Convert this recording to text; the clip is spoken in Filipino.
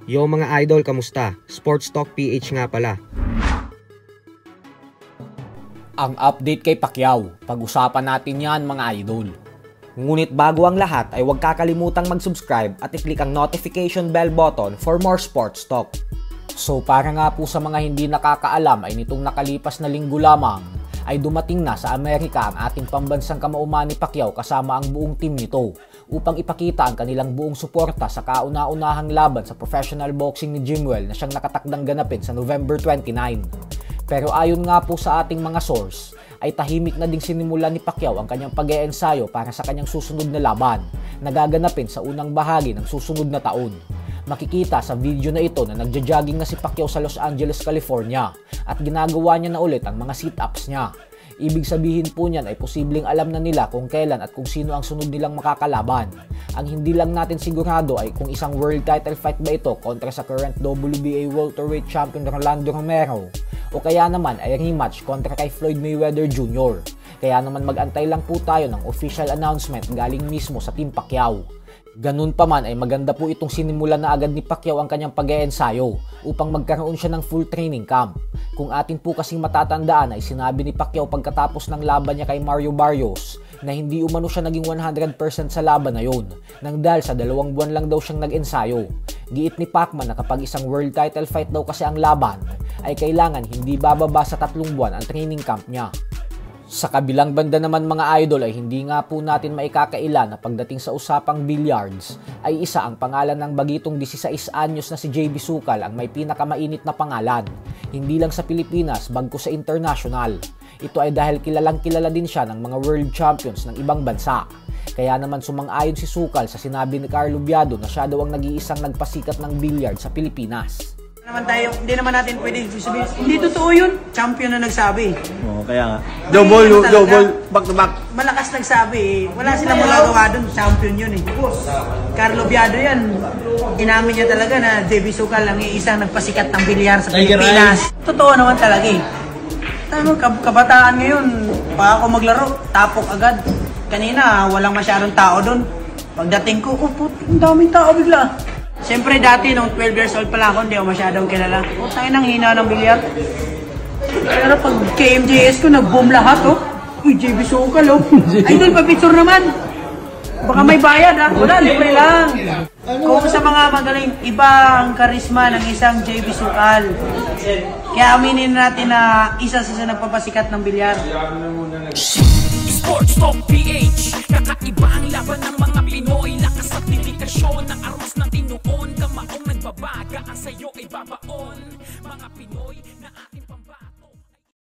Yo mga idol, kamusta? Sports Talk PH nga pala. Ang update kay Pacquiao, pag-usapan natin yan mga idol. Ngunit bago ang lahat ay huwag kakalimutang mag-subscribe at i-click ang notification bell button for more sports talk. So para nga po sa mga hindi nakakaalam ay nitong nakalipas na linggo lamang ay dumating na sa Amerika ang ating pambansang kamauman ni Pacquiao kasama ang buong team nito upang ipakita ang kanilang buong suporta sa kauna-unahang laban sa professional boxing ni Jimwell na siyang nakatakdang ganapin sa November 29. Pero ayon nga po sa ating mga source, ay tahimik na ding sinimulan ni Pacquiao ang kanyang pag-e-ensayo para sa kanyang susunod na laban na gaganapin sa unang bahagi ng susunod na taon. Makikita sa video na ito na nagja-jogging na si Pacquiao sa Los Angeles, California at ginagawa niya na ulit ang mga sit-ups niya. Ibig sabihin po niyan ay posibleng alam na nila kung kailan at kung sino ang sunod nilang makakalaban. Ang hindi lang natin sigurado ay kung isang world title fight ba ito kontra sa current WBA welterweight champion Rolando Romero o kaya naman ay rematch kontra kay Floyd Mayweather Jr. Kaya naman mag-antay lang po tayo ng official announcement galing mismo sa Team Pacquiao. Ganun pa man ay maganda po itong sinimulan na agad ni Pacquiao ang kanyang pag-e-ensayo upang magkaroon siya ng full training camp. Kung atin po kasing matatandaan ay sinabi ni Pacquiao pagkatapos ng laban niya kay Mario Barrios na hindi umano siya naging 100% sa laban na yun nang dahil sa 2 buwan lang daw siyang nag-ensayo. Giit ni Pacman na kapag isang world title fight daw kasi ang laban ay kailangan hindi bababa sa 3 buwan ang training camp niya. Sa kabilang banda naman mga idol ay hindi nga po natin maikakaila na pagdating sa usapang billiards ay isa ang pangalan ng bagitong 16 anyos na si JB Sukal ang may pinakamainit na pangalan. Hindi lang sa Pilipinas bagkus sa international. Ito ay dahil kilalang kilala din siya ng mga world champions ng ibang bansa. Kaya naman sumang-ayon si Sukal sa sinabi ni Carlo Biado na siya daw ang nag-iisang nagpasikat ng billiard sa Pilipinas. Hindi naman natin pwede sabihin, hindi totoo yun. Champion na nagsabi. Oo, kaya nga. Double, back to back. Malakas nagsabi. Wala silang magagawa doon. Champion yun eh. Carlo Biado yan. Inamin niya talaga na JB Sukal ang iisang nagpasikat ng bilyar sa Pilipinas. Totoo naman talaga eh. Kabataan ngayon, baka ako maglaro, tapok agad. Kanina, walang masyadong tao doon. Pagdating ko, ang daming tao bigla. Siyempre dati, nung 12 years old pa lang ako, hindi ako masyadong kilala. Tangin ang hina ng bilyar. Pero pag KMJS ko, nag-boom lahat, oh. Uy, JB Sukal, oh. Ay, doon, pa-picture naman. Baka may bayad, ha? Wala, libre lang. Kung sa mga magaling, iba ang karisma ng isang JB Sukal. Kaya aminin natin na isa sa nagpapasikat ng bilyar. Sports Talk PH, kakaiba ang laban ng mga Pinoy. Lakas at dedikasyon ng aros ng tinuon. Kamaong nagbabaga, ang sayo ay babaon. Mga Pinoy na